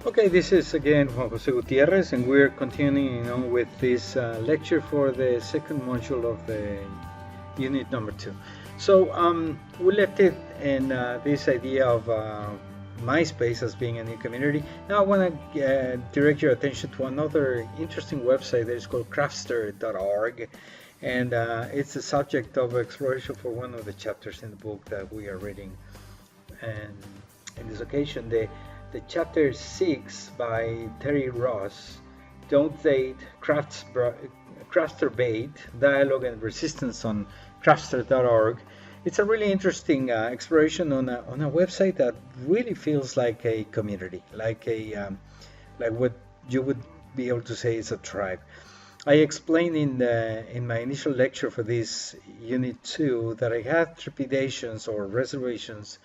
Okay, this is again Juan Jose Gutierrez, and we're continuing on with this lecture for the second module of the unit number 2. So we left it in this idea of MySpace as being a new community. Now I want to direct your attention to another interesting website that is called Craftsterorg, and it's the subject of exploration for one of the chapters in the book that we are reading. And in this occasion, the chapter 6 by Terry Ross, Don't Date, Craftster Bait, Dialogue and Resistance on Craftster.org. It's a really interesting exploration on a website that really feels like a community, like what you would be able to say is a tribe. I explained in my initial lecture for this Unit 2 that I had trepidations or reservations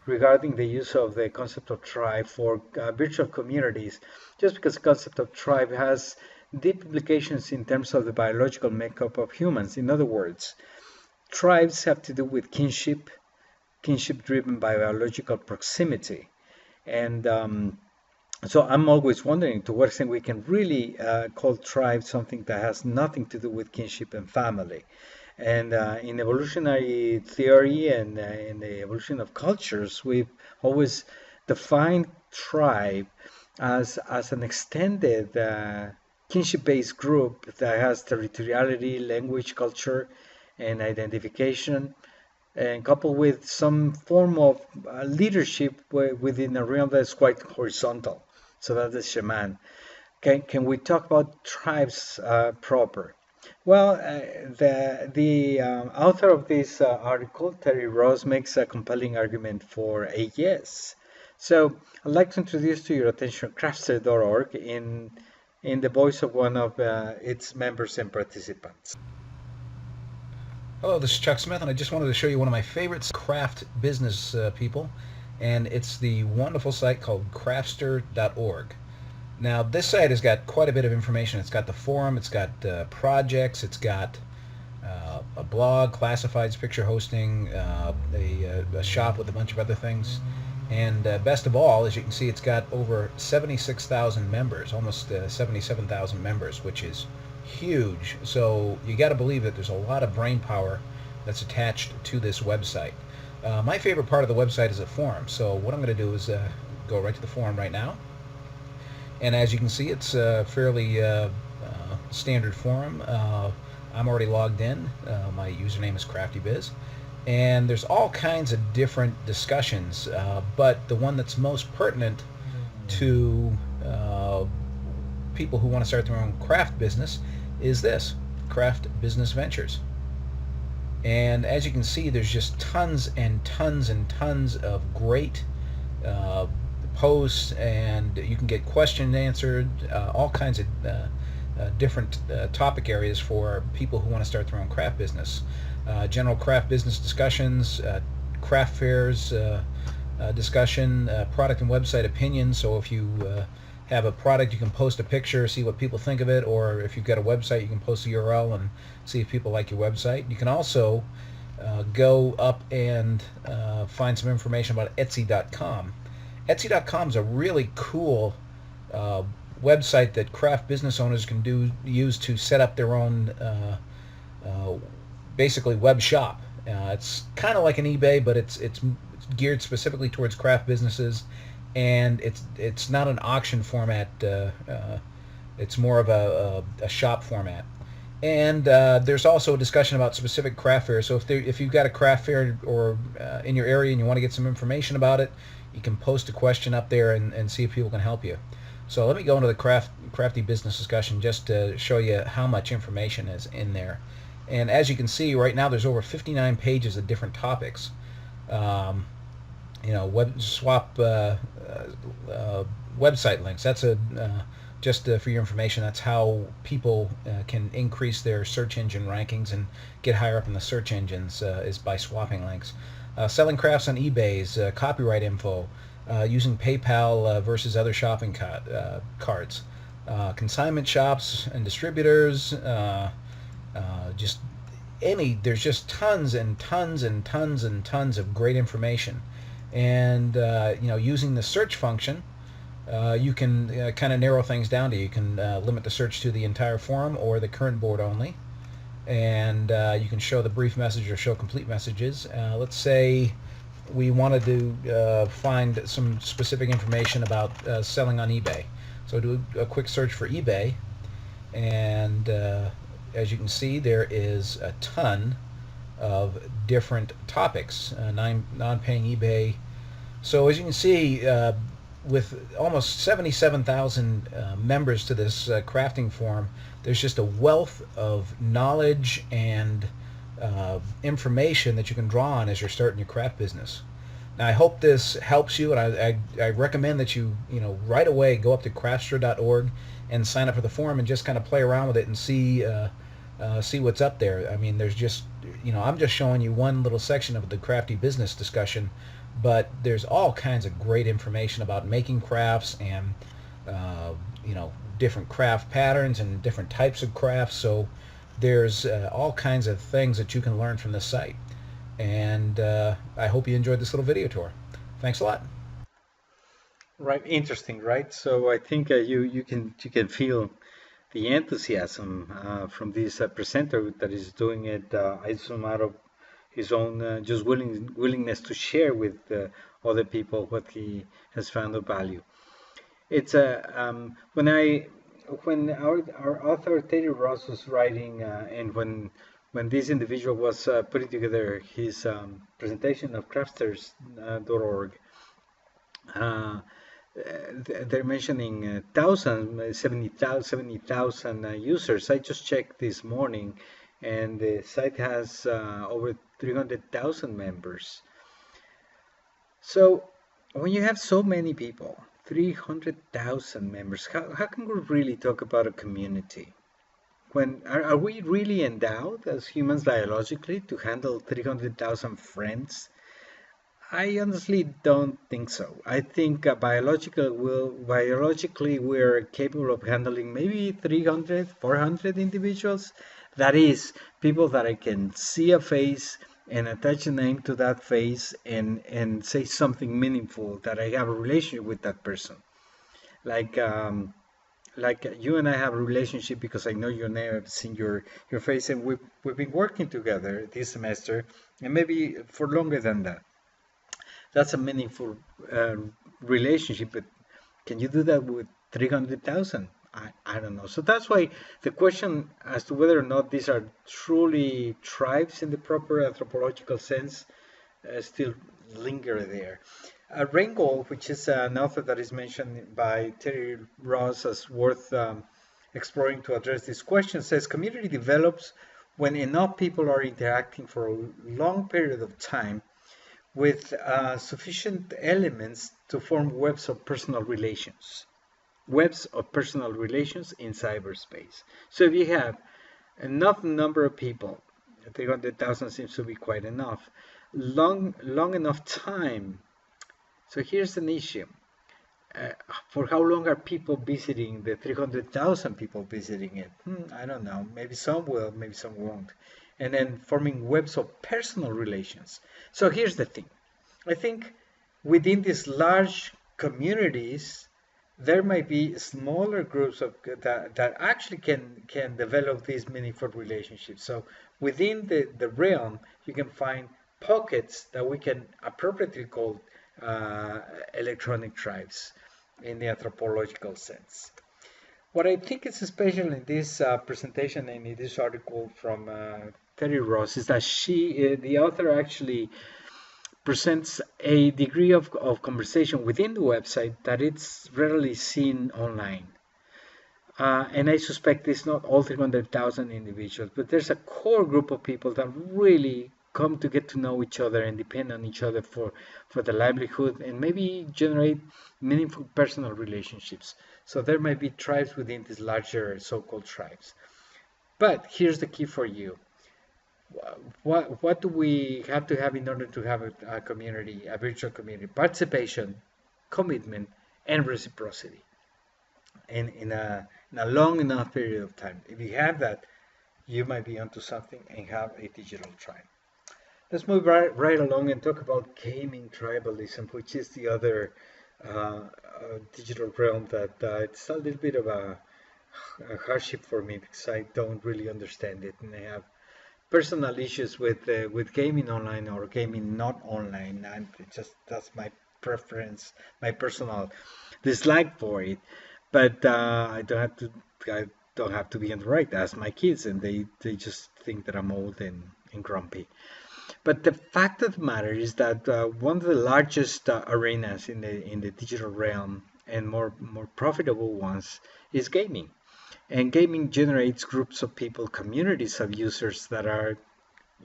regarding the use of the concept of tribe for virtual communities, just because the concept of tribe has deep implications in terms of the biological makeup of humans. In other words, tribes have to do with kinship driven by biological proximity. And so I'm always wondering to what extent we can really call tribe something that has nothing to do with kinship and family. And in evolutionary theory and in the evolution of cultures, we've always defined tribe as an extended kinship-based group that has territoriality, language, culture, and identification, and coupled with some form of leadership within a realm that's quite horizontal. So that's the shaman. Can we talk about tribes proper? Well, the author of this article, Terry Ross, makes a compelling argument for a yes. So I'd like to introduce to your attention Craftsterorg in the voice of one of its members and participants. Hello, this is Chuck Smith, and I just wanted to show you one of my favorite craft business people, and it's the wonderful site called Craftster.org. Now, this site has got quite a bit of information. It's got the forum, it's got projects, it's got a blog, classifieds, picture hosting, a shop with a bunch of other things. And best of all, as you can see, it's got over 76,000 members, almost 77,000 members, which is huge. So you got to believe that there's a lot of brain power that's attached to this website. My favorite part of the website is the forum. So what I'm going to do is go right to the forum right now. And as you can see, it's a fairly standard forum. I'm already logged in. My username is CraftyBiz. And there's all kinds of different discussions, but the one that's most pertinent to people who want to start their own craft business is this, Craft Business Ventures. And as you can see, there's just tons and tons and tons of great posts, and you can get questions answered, all kinds of different topic areas for people who want to start their own craft business. General craft business discussions, craft fairs discussion, product and website opinions. So if you have a product, you can post a picture, see what people think of it, or if you've got a website, you can post a URL and see if people like your website. You can also go up and find some information about Etsy.com. Etsy.com is a really cool website that craft business owners can use to set up their own basically web shop. It's kind of like an eBay, but it's geared specifically towards craft businesses, and it's not an auction format. It's more of a shop format. And there's also a discussion about specific craft fairs. So if you've got a craft fair or in your area and you want to get some information about it, you can post a question up there and see if people can help you. So let me go into the crafty business discussion just to show you how much information is in there. And as you can see, right now there's over 59 pages of different topics. Web swap website links. That's just for your information. That's how people can increase their search engine rankings and get higher up in the search engines is by swapping links. Selling crafts on eBay's copyright info, using PayPal versus other shopping cards, consignment shops and distributors. There's just tons and tons and tons and tons of great information. And using the search function, You can kind of narrow things down to you can limit the search to the entire forum or the current board only, and you can show the brief message or show complete messages. Let's say we wanted to find some specific information about selling on eBay. So do a quick search for eBay, and as you can see, there is a ton of different topics, non-paying eBay. So as you can see, with almost 77,000 members to this crafting forum, there's just a wealth of knowledge and information that you can draw on as you're starting your craft business. Now, I hope this helps you, and I recommend that you right away go up to craftsterorg and sign up for the forum and just kind of play around with it and see what's up there. I mean, there's just I'm just showing you one little section of the crafty business discussion, but there's all kinds of great information about making crafts and different craft patterns and different types of crafts. So there's all kinds of things that you can learn from this site, and I hope you enjoyed this little video tour. Thanks a lot. Right, interesting, right? So I think you can feel the enthusiasm from this presenter that is doing it, I assume, out of his own just willingness to share with other people what he has found of value. It's when our author Teddy Ross was writing, and when this individual was putting together his presentation of Craftsterorg, they're mentioning 70,000 users. I just checked this morning, and the site has over 300,000 members. So when you have so many people, 300,000 members, how can we really talk about a community? When are we really endowed as humans biologically to handle 300,000 friends? I honestly don't think so. I think biologically we're capable of handling maybe 300, 400 individuals. That is, people that I can see a face and attach a name to that face and say something meaningful, that I have a relationship with that person. Like you and I have a relationship because I know your name, I've seen your face, and we've been working together this semester, and maybe for longer than that. That's a meaningful relationship, but can you do that with 300,000? I don't know. So that's why the question as to whether or not these are truly tribes in the proper anthropological sense still linger there. Reingold, which is an author that is mentioned by Terry Ross as worth exploring to address this question, says community develops when enough people are interacting for a long period of time with sufficient elements to form webs of personal relations. Webs of personal relations in cyberspace. So if you have enough number of people, 300,000 seems to be quite enough, long enough time. So here's an issue. For how long are people visiting the 300,000 people visiting it? I don't know. Maybe some will, maybe some won't. And then forming webs of personal relations. So here's the thing. I think within these large communities, there might be smaller groups of that actually can develop these meaningful relationships. So within the realm, you can find pockets that we can appropriately call electronic tribes in the anthropological sense. What I think is special in this presentation and in this article from Terry Ross is that the author actually presents a degree of conversation within the website that it's rarely seen online. And I suspect it's not all 300,000 individuals, but there's a core group of people that really come to get to know each other and depend on each other for the livelihood and maybe generate meaningful personal relationships. So there might be tribes within these larger so-called tribes. But here's the key for you. What do we have to have in order to have a community, a virtual community? Participation, commitment, and reciprocity in a long enough period of time. If you have that, you might be onto something and have a digital tribe. Let's move right along and talk about gaming tribalism, which is the other digital realm that it's a little bit of a hardship for me because I don't really understand it, and I have personal issues with gaming online or gaming not online, and it just that's my preference, my personal dislike for it. But I don't have to be in the right. That's my kids, and they just think that I'm old and grumpy. But the fact of the matter is that one of the largest arenas in the digital realm and more profitable ones is gaming. And gaming generates groups of people, communities of users that are,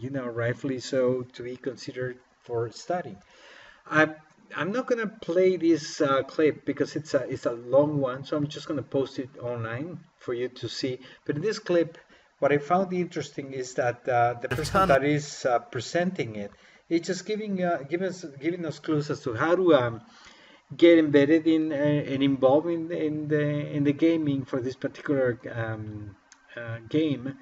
rightfully so, to be considered for studying. I, I'm not gonna play this clip because it's a long one, so I'm just gonna post it online for you to see. But in this clip, what I found interesting is that the person that is presenting it is just giving us clues as to how to get embedded in and involved in the gaming for this particular game.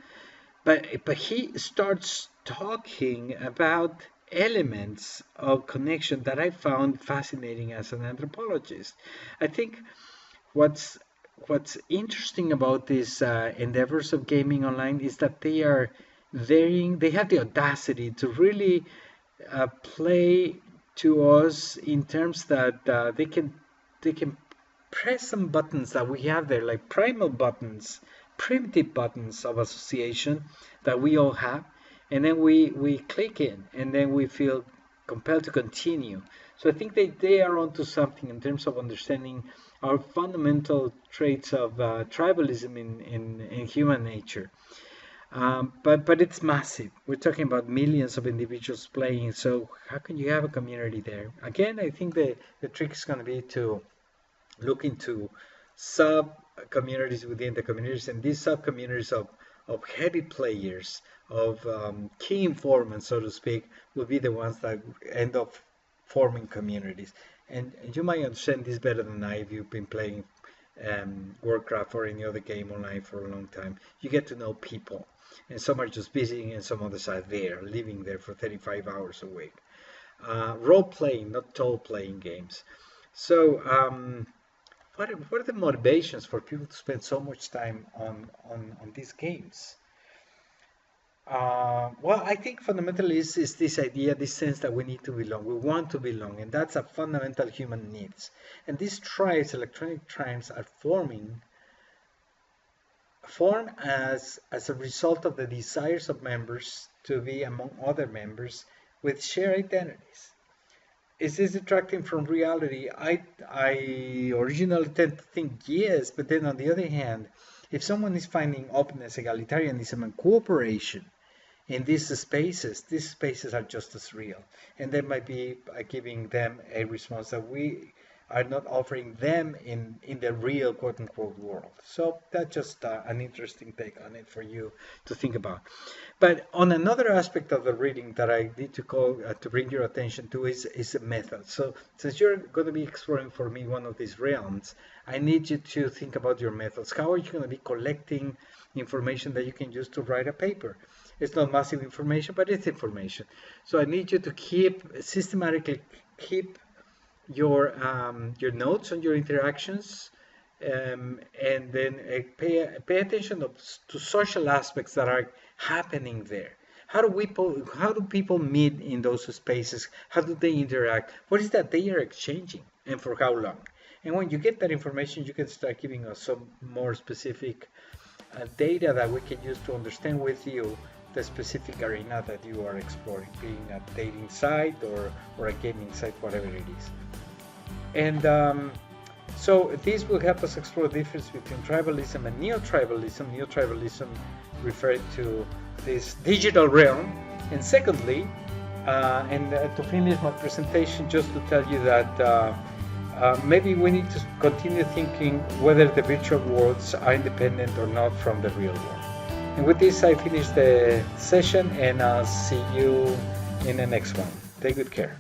But he starts talking about elements of connection that I found fascinating as an anthropologist. I think what's what's interesting about these endeavors of gaming online is that they have the audacity to really play to us in terms that they can press some buttons that we have there, like primal buttons, primitive buttons of association that we all have, and then we click in, and then we feel compelled to continue. So I think they are onto something in terms of understanding our fundamental traits of tribalism in human nature. But it's massive. We're talking about millions of individuals playing. So how can you have a community there? Again, I think the trick is going to be to look into sub communities within the communities, and these sub communities of heavy players, of key informants, so to speak, will be the ones that end up forming communities. And you might understand this better than I if you've been playing Warcraft or any other game online for a long time. You get to know people, and some are just visiting, and some others are there, living there for 35 hours a week. Role playing, not role playing games. So, what are the motivations for people to spend so much time on these games? Well, I think fundamentally is this idea, this sense that we need to belong. We want to belong, and that's a fundamental human needs. And these tribes, electronic tribes, are formed as a result of the desires of members to be among other members with shared identities. Is this detracting from reality? I originally tend to think yes, but then on the other hand, if someone is finding openness, egalitarianism, and cooperation in these spaces are just as real. And they might be giving them a response that we are not offering them in the real quote-unquote world. So that's just an interesting take on it for you to think about. But on another aspect of the reading that I need to call to bring your attention to is a method. So since you're going to be exploring for me one of these realms, I need you to think about your methods. How are you going to be collecting information that you can use to write a paper? It's not massive information, but it's information. So I need you to systematically keep your notes on your interactions, and then pay attention to social aspects that are happening there. How do people meet in those spaces? How do they interact? What is that they are exchanging, and for how long? And when you get that information, you can start giving us some more specific data that we can use to understand with you the specific arena that you are exploring, being a dating site or a gaming site, whatever it is. And so this will help us explore the difference between tribalism and neo-tribalism. Neo-tribalism referring to this digital realm. And secondly, to finish my presentation, just to tell you that maybe we need to continue thinking whether the virtual worlds are independent or not from the real world. And with this, I finish the session, and I'll see you in the next one. Take good care.